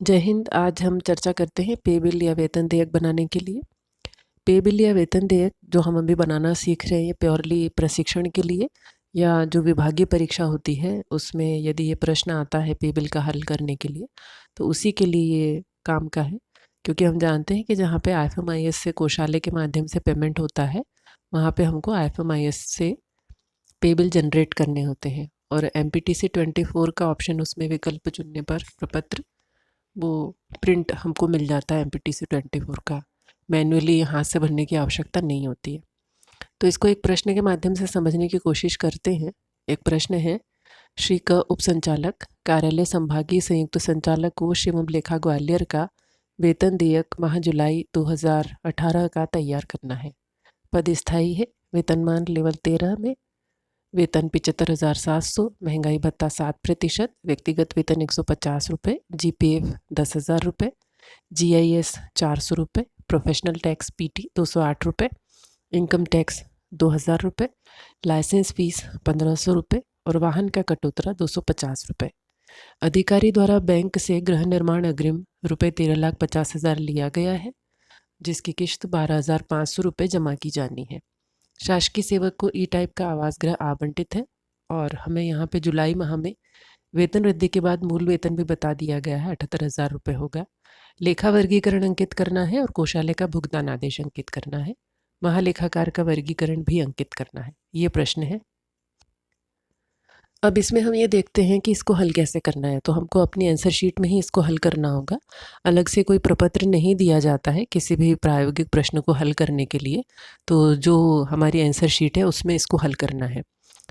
जय हिंद। आज हम चर्चा करते हैं पे बिल या वेतन देयक बनाने के लिए। पे बिल या वेतन देयक जो हम अभी बनाना सीख रहे हैं ये प्योरली प्रशिक्षण के लिए या जो विभागीय परीक्षा होती है उसमें यदि ये प्रश्न आता है पे बिल का हल करने के लिए तो उसी के लिए ये काम का है। क्योंकि हम जानते हैं कि जहाँ पे IFMIS से कोषालय के माध्यम से पेमेंट होता है वहाँ पे हमको IFMIS से पे बिल जनरेट करने होते हैं और MPTC 24 का ऑप्शन उसमें विकल्प चुनने पर प्रपत्र वो प्रिंट हमको मिल जाता है MPTC 24 का। मैन्युअली हाथ से भरने की आवश्यकता नहीं होती है। तो इसको एक प्रश्न के माध्यम से समझने की कोशिश करते हैं। एक प्रश्न है, श्री क उप संचालक कार्यालय संभागीय संयुक्त संचालक कोष एवं लेखा ग्वालियर का वेतन देयक माह जुलाई 2018 का तैयार करना है। पद स्थायी है। वेतनमान लेवल 13 में वेतन 75,700, महंगाई भत्ता 7%, व्यक्तिगत वेतन 150 रुपये, GPF 10,000 रुपये, GIS 400 रुपये, प्रोफेशनल टैक्स PT 208 रुपये, इनकम टैक्स 2,000 रुपये, लाइसेंस फीस 1,500 रुपये और वाहन का कटौतरा 250 रुपये। अधिकारी द्वारा बैंक से गृह निर्माण अग्रिम रुपये 13,50,000 लिया गया है, जिसकी किश्त 12,500 रुपये जमा की जानी है। शासकीय सेवक को ई टाइप का आवास गृह आवंटित है और हमें यहाँ पे जुलाई माह में वेतन वृद्धि के बाद मूल वेतन भी बता दिया गया है, 78,000 रुपये होगा। लेखा वर्गीकरण अंकित करना है और कोषालय का भुगतान आदेश अंकित करना है। महालेखाकार का वर्गीकरण भी अंकित करना है। ये प्रश्न है। अब इसमें हम ये देखते हैं कि इसको हल कैसे करना है। तो हमको अपनी आंसर शीट में ही इसको हल करना होगा। अलग से कोई प्रपत्र नहीं दिया जाता है किसी भी प्रायोगिक प्रश्न को हल करने के लिए। तो जो हमारी आंसर शीट है उसमें इसको हल करना है।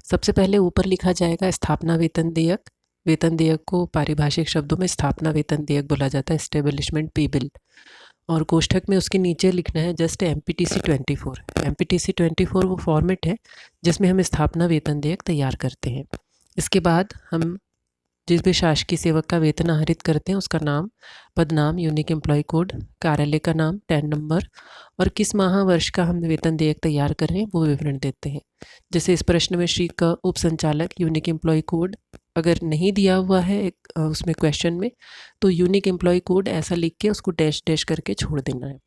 सबसे पहले ऊपर लिखा जाएगा स्थापना वेतन देयक। वेतन देयक को पारिभाषिक शब्दों में स्थापना वेतन देयक बोला जाता है, एस्टेब्लिशमेंट पे बिल। और कोष्ठक में उसके नीचे लिखना है जस्ट MPTC 24। MPTC 24 वो फॉर्मेट है जिसमें हम स्थापना वेतन देयक तैयार करते हैं। इसके बाद हम जिस भी शासकीय सेवक का वेतन आहरित करते हैं उसका नाम, पद नाम, यूनिक एम्प्लॉय कोड, कार्यालय का नाम, टैन नंबर और किस माह वर्ष का हम वेतन देयक तैयार कर रहे हैं वो विवरण देते हैं। जैसे इस प्रश्न में श्री का उप संचालक यूनिक एम्प्लॉय कोड अगर नहीं दिया हुआ है उसमें क्वेश्चन में, तो यूनिक एम्प्लॉय कोड ऐसा लिख के उसको डैश डैश करके छोड़ देना है।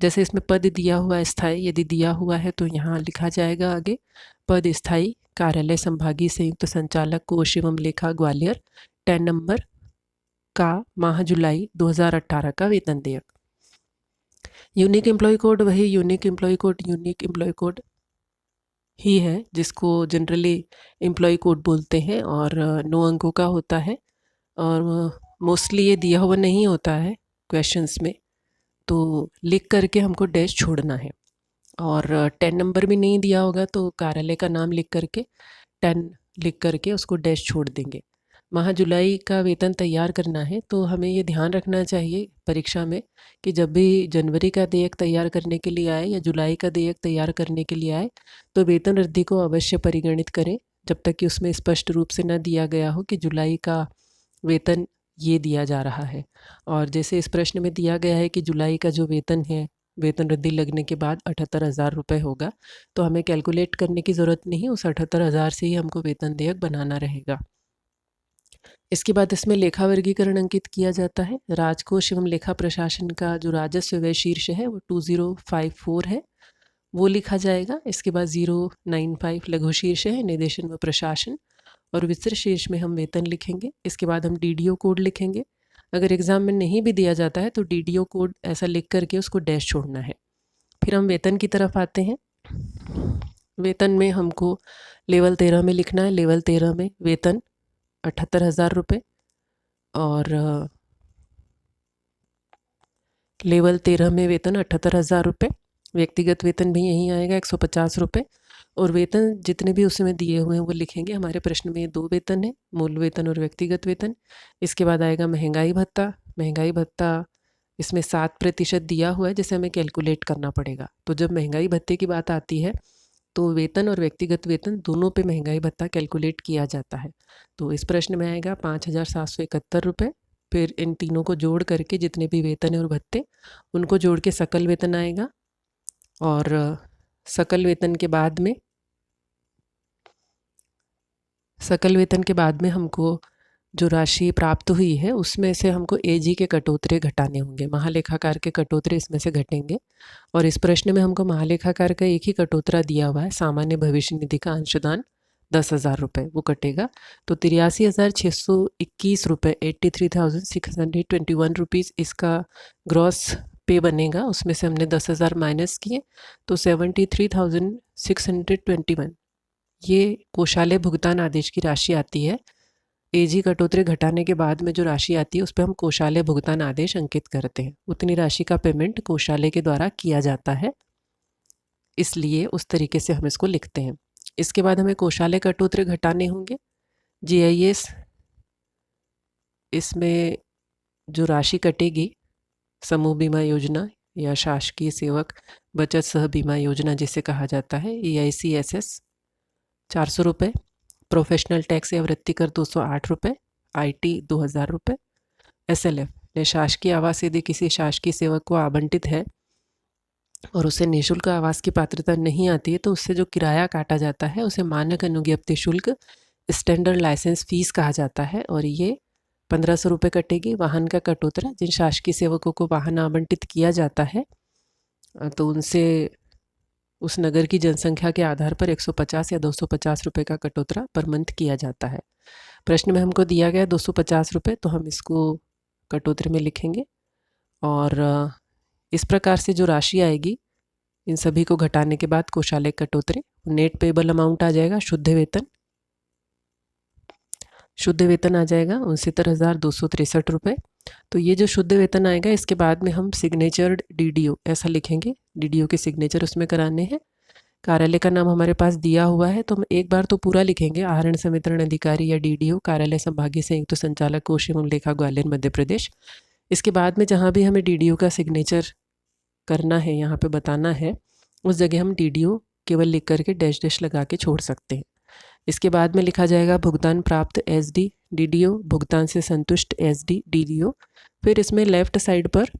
जैसे इसमें पद दिया हुआ है स्थायी, यदि दिया हुआ है तो यहाँ लिखा जाएगा आगे पद स्थायी कार्यालय संभागीय संयुक्त संचालक कोष एवं लेखा ग्वालियर, टैन नंबर का माह जुलाई 2018 का वेतन देयक। यूनिक एम्प्लॉय कोड वही यूनिक एम्प्लॉय कोड ही है जिसको जनरली एम्प्लॉय कोड बोलते हैं और 9 अंकों का होता है और मोस्टली ये दिया हुआ नहीं होता है क्वेश्चंस में, तो लिख करके हमको डैश छोड़ना है। और 10 नंबर भी नहीं दिया होगा तो कार्यालय का नाम लिख करके 10 लिख करके उसको डैश छोड़ देंगे। माह जुलाई का वेतन तैयार करना है तो हमें ये ध्यान रखना चाहिए परीक्षा में कि जब भी जनवरी का देयक तैयार करने के लिए आए या जुलाई का देयक तैयार करने के लिए आए तो वेतन वृद्धि को अवश्य परिगणित करें, जब तक कि उसमें स्पष्ट रूप से न दिया गया हो कि जुलाई का वेतन ये दिया जा रहा है। और जैसे इस प्रश्न में दिया गया है कि जुलाई का जो वेतन है वेतन वृद्धि लगने के बाद 78,000 रुपये होगा, तो हमें कैलकुलेट करने की ज़रूरत नहीं, उस 78,000 से ही हमको वेतन देयक बनाना रहेगा। इसके बाद इसमें लेखा वर्गीकरण अंकित किया जाता है। राजकोष एवं लेखा प्रशासन का जो राजस्व व्यय शीर्ष है वो 2054 है, वो लिखा जाएगा। इसके बाद 095 लघु शीर्ष है निर्देशन व प्रशासन और विस्तृत शीर्ष में हम वेतन लिखेंगे। इसके बाद हम DDO कोड लिखेंगे। अगर एग्ज़ाम में नहीं भी दिया जाता है तो DDO कोड ऐसा लिख करके उसको डैश छोड़ना है। फिर हम वेतन की तरफ आते हैं। वेतन में हमको लेवल 13 में लिखना है। लेवल 13 में वेतन 78,000 रुपये और लेवल 13 में वेतन 78,000 रुपये। व्यक्तिगत वेतन भी यहीं आएगा 150 रुपये और वेतन जितने भी उसमें दिए हुए हैं वो लिखेंगे। हमारे प्रश्न में ये 2 वेतन है, मूल वेतन और व्यक्तिगत वेतन। इसके बाद आएगा महंगाई भत्ता। महंगाई भत्ता इसमें 7% दिया हुआ है जिसे हमें कैलकुलेट करना पड़ेगा। तो जब महंगाई भत्ते की बात आती है तो वेतन और व्यक्तिगत वेतन दोनों पे महंगाई भत्ता कैलकुलेट किया जाता है। तो इस प्रश्न में आएगा 5,771 रुपये। फिर इन तीनों को जोड़ करके जितने भी वेतन और भत्ते उनको जोड़ के सकल वेतन आएगा और सकल वेतन के बाद में हमको जो राशि प्राप्त हुई है उसमें से हमको एजी के कटौतरे घटाने होंगे। महालेखाकार के कटौतरे इसमें से घटेंगे और इस प्रश्न में हमको महालेखाकार का एक ही कटौतरा दिया हुआ है, सामान्य भविष्य निधि का अंशदान 10,000 रुपये, वो कटेगा। तो 83,621 रुपये 83,621 रुपीज़ इसका ग्रॉस पे बनेगा। उसमें से हमने 10,000 माइनस किए तो 73,621 ये कोषालय भुगतान आदेश की राशि आती है। एजी कटौतरे घटाने के बाद में जो राशि आती है उस पर हम कोषालय भुगतान आदेश अंकित करते हैं। उतनी राशि का पेमेंट कोषालय के द्वारा किया जाता है, इसलिए उस तरीके से हम इसको लिखते हैं। इसके बाद हमें कोषालय कटौतरे घटाने होंगे। जीआईएस इसमें जो राशि कटेगी, समूह बीमा योजना या शासकीय सेवक बचत सह बीमा योजना जिसे कहा जाता है, EICSS 400 रुपये, प्रोफेशनल टैक्स या वृत्ति कर 208 रुपये, IT 2,000 रुपये, SLF ने शासकीय आवास यदि किसी शासकीय सेवक को आवंटित है और उसे निःशुल्क आवास की पात्रता नहीं आती है तो उससे जो किराया काटा जाता है उसे मानक अनुज्ञप्ति शुल्क, स्टैंडर्ड लाइसेंस फीस कहा जाता है और ये 1,500 रुपये कटेगी। वाहन का कटौतरा, जिन शासकीय सेवकों को वाहन आवंटित किया जाता है तो उनसे उस नगर की जनसंख्या के आधार पर 150 या 250 रुपये का कटौतरा पर मंथ किया जाता है। प्रश्न में हमको दिया गया 250 रुपये, तो हम इसको कटौतरे में लिखेंगे और इस प्रकार से जो राशि आएगी इन सभी को घटाने के बाद कोषालय कटौतरे, नेट पेबल अमाउंट आ जाएगा शुद्ध वेतन आ जाएगा 69,263 रुपये। तो ये जो शुद्ध वेतन आएगा इसके बाद में हम सिग्नेचर्ड DDO ऐसा लिखेंगे, DDO के सिग्नेचर उसमें कराने हैं। कार्यालय का नाम हमारे पास दिया हुआ है तो हम एक बार तो पूरा लिखेंगे, आहरण संवितरण अधिकारी या DDO, कार्यालय संभागीय संयुक्त संचालक कोष एवं लेखा ग्वालियर मध्य प्रदेश। इसके बाद में जहाँ भी हमें DDO का सिग्नेचर करना है, यहाँ पे बताना है, उस जगह हम DDO केवल लिख करके डैश डैश लगा के छोड़ सकते हैं। इसके बाद में लिखा जाएगा भुगतान प्राप्त SD DDO, भुगतान से संतुष्ट SD DDO। फिर इसमें लेफ्ट साइड पर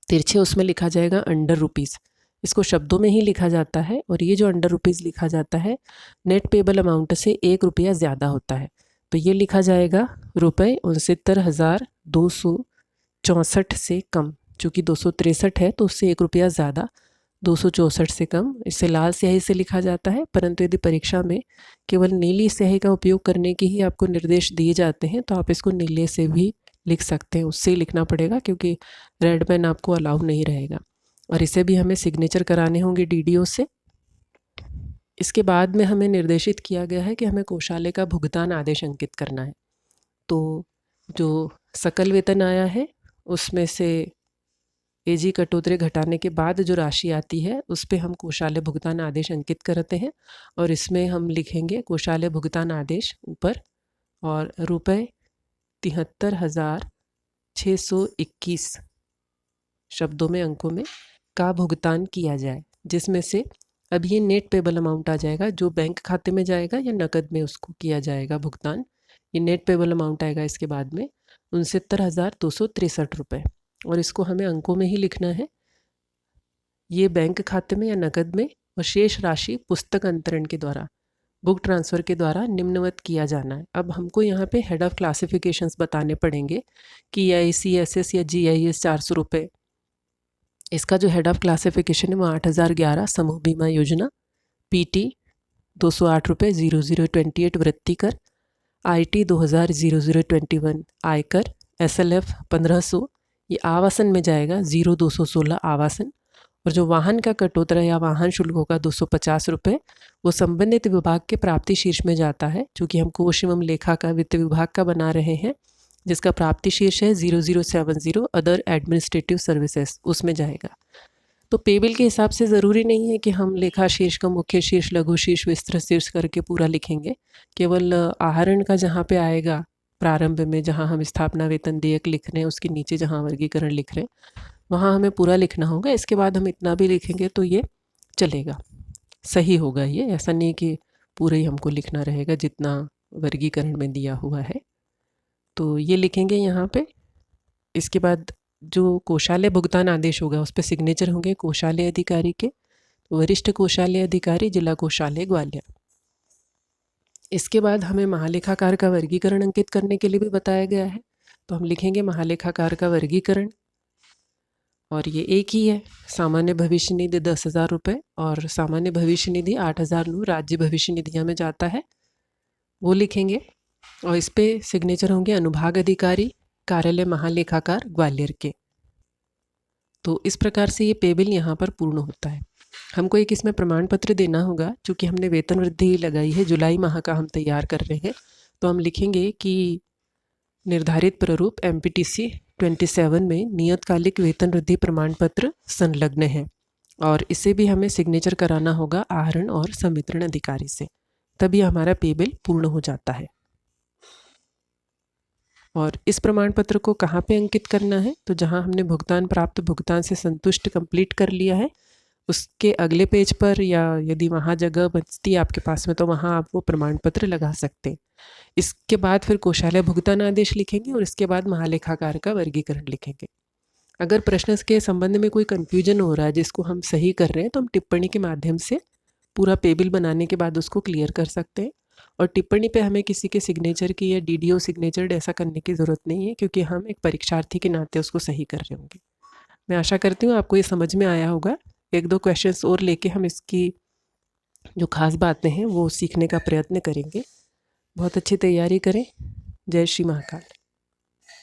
तिरछे उसमें लिखा जाएगा अंडर रुपीज़, इसको शब्दों में ही लिखा जाता है और ये जो अंडर रुपीज़ लिखा जाता है नेट पेबल अमाउंट से 1 रुपया ज़्यादा होता है, तो ये लिखा जाएगा ₹69,264 से कम। चूँकि 263 है तो उससे 1 रुपया ज़्यादा, 264 से कम, इसे लाल स्याही से लिखा जाता है। परंतु यदि परीक्षा में केवल नीली स्याही का उपयोग करने के ही आपको निर्देश दिए जाते हैं तो आप इसको नीले से भी लिख सकते हैं, उससे ही लिखना पड़ेगा क्योंकि रेड पेन आपको अलाउ नहीं रहेगा। और इसे भी हमें सिग्नेचर कराने होंगे DDO से। इसके बाद में हमें निर्देशित किया गया है कि हमें कोषालय का भुगतान आदेश अंकित करना है। तो जो सकल वेतन आया है उसमें से एजी कटौतरे घटाने के बाद जो राशि आती है उस पे हम कोषालय भुगतान आदेश अंकित करते हैं और इसमें हम लिखेंगे कोषालय भुगतान आदेश ऊपर और ₹73,621 शब्दों में, अंकों में का भुगतान किया जाए, जिसमें से अब ये नेट पेबल अमाउंट आ जाएगा जो बैंक खाते में जाएगा या नकद में उसको किया जाएगा भुगतान। ये नेट पेबल अमाउंट आएगा इसके बाद में 69,263 रुपये और इसको हमें अंकों में ही लिखना है। ये बैंक खाते में या नकद में और शेष राशि पुस्तक अंतरण के द्वारा, बुक ट्रांसफ़र के द्वारा निम्नवत किया जाना है। अब हमको यहाँ पे हेड ऑफ़ क्लासिफिकेशंस बताने पड़ेंगे कि EICSS या GIS 400 रुपये, इसका जो हेड ऑफ़ क्लासिफिकेशन है वो 8,011 समूह बीमा योजना, PT 208 रुपये 0028 वृत्ति कर, IT 2,000 0021 आयकर, SLF 1,500 ये आवासन में जाएगा 0216 आवासन, और जो वाहन का कटौतरा या वाहन शुल्क होगा 250 रुपये वो संबंधित विभाग के प्राप्ति शीर्ष में जाता है। चूँकि हम कोष एवं लेखा का वित्त विभाग का बना रहे हैं जिसका प्राप्ति शीर्ष है 0070 अदर एडमिनिस्ट्रेटिव सर्विसेज, उसमें जाएगा। तो पेबिल के हिसाब से ज़रूरी नहीं है कि हम लेखा शीर्ष का मुख्य शीर्ष, लघु शीर्ष, विस्तृत शीर्ष करके पूरा लिखेंगे। केवल आहरण का जहाँ पे आएगा प्रारंभ में, जहाँ हम स्थापना वेतन देयक लिख रहे हैं उसके नीचे जहाँ वर्गीकरण लिख रहे हैं वहाँ हमें पूरा लिखना होगा। इसके बाद हम इतना भी लिखेंगे तो ये चलेगा, सही होगा। ये ऐसा नहीं कि पूरे ही हमको लिखना रहेगा जितना वर्गीकरण में दिया हुआ है, तो ये लिखेंगे यहाँ पे। इसके बाद जो कोषालय भुगतान आदेश होगा उस पर सिग्नेचर होंगे कोषालय अधिकारी के, वरिष्ठ कोषालय अधिकारी, जिला कोषालय ग्वालियर। इसके बाद हमें महालेखाकार का वर्गीकरण अंकित करने के लिए भी बताया गया है। तो हम लिखेंगे महालेखाकार का वर्गीकरण, और ये एक ही है, सामान्य भविष्य निधि 10,000 रुपये और सामान्य भविष्य निधि 8,000 राज्य भविष्य निधियाँ में जाता है, वो लिखेंगे। और इस पे सिग्नेचर होंगे अनुभाग अधिकारी कार्यालय महालेखाकार ग्वालियर के। तो इस प्रकार से ये पे बिल यहाँ पर पूर्ण होता है। हमको एक इसमें प्रमाण पत्र देना होगा, चूँकि हमने वेतन वृद्धि लगाई है, जुलाई माह का हम तैयार कर रहे हैं। तो हम लिखेंगे कि निर्धारित प्रारूप MPTC 27 में नियतकालिक वेतन वृद्धि प्रमाण पत्र संलग्न है, और इसे भी हमें सिग्नेचर कराना होगा आहरण और संवितरण अधिकारी से, तभी हमारा पे बिल पूर्ण हो जाता है। और इस प्रमाण पत्र को कहाँ पे अंकित करना है, तो जहाँ हमने भुगतान प्राप्त भुगतान से संतुष्ट कंप्लीट कर लिया है उसके अगले पेज पर, या यदि वहाँ जगह बचती है आपके पास में तो वहाँ आप वो प्रमाण पत्र लगा सकते हैं। इसके बाद फिर कोषालय भुगतान आदेश लिखेंगे और इसके बाद महालेखाकार का वर्गीकरण लिखेंगे। अगर प्रश्न के संबंध में कोई कन्फ्यूजन हो रहा है जिसको हम सही कर रहे हैं, तो हम टिप्पणी के माध्यम से पूरा पे बिल बनाने के बाद उसको क्लियर कर सकते हैं। और टिप्पणी पे हमें किसी के सिग्नेचर की या DDO सिग्नेचर ऐसा करने की ज़रूरत नहीं है, क्योंकि हम एक परीक्षार्थी के नाते उसको सही कर रहे होंगे। मैं आशा करती हूँ आपको ये समझ में आया होगा। एक दो क्वेश्चंस और लेके हम इसकी जो खास बातें हैं वो सीखने का प्रयत्न करेंगे। बहुत अच्छी तैयारी करें। जय श्री महाकाल।